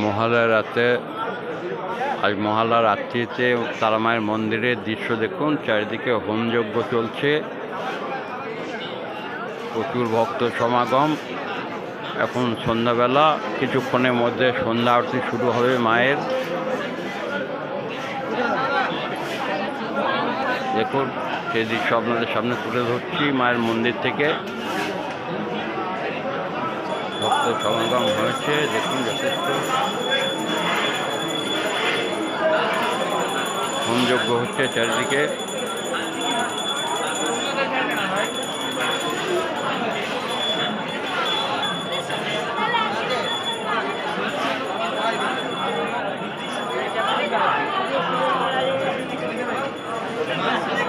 মহালয়ার রাতে আজ মহালয়ার রাত্রিতে তারা মায়ের মন্দিরের দৃশ্য দেখুন। চারিদিকে হোমযজ্ঞ চলছে, প্রচুর ভক্ত সমাগম। এখন সন্ধ্যাবেলা, কিছুক্ষণের মধ্যে সন্ধ্যা আরতি শুরু হবে মায়ের। দেখুন সেই দৃশ্য আপনাদের সামনে তুলে ধরছি মায়ের মন্দির থেকে। ভক্ত সমাগম হয়েছে, দেখুন যথেষ্ট। হোমযজ্ঞ হচ্ছে চারিদিকে।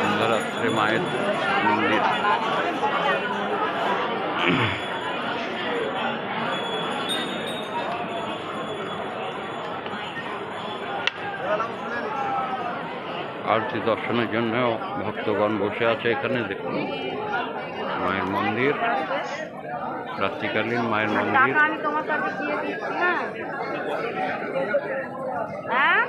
সন্ধ্যারাত্রে মায়ের মন্দির। আরতি দর্শনের জন্য ভক্তগণ বসে আছে এখানে। দেখুন মায়ের মন্দির, রাত্রিকালীন মায়ের মন্দির। হ্যাঁ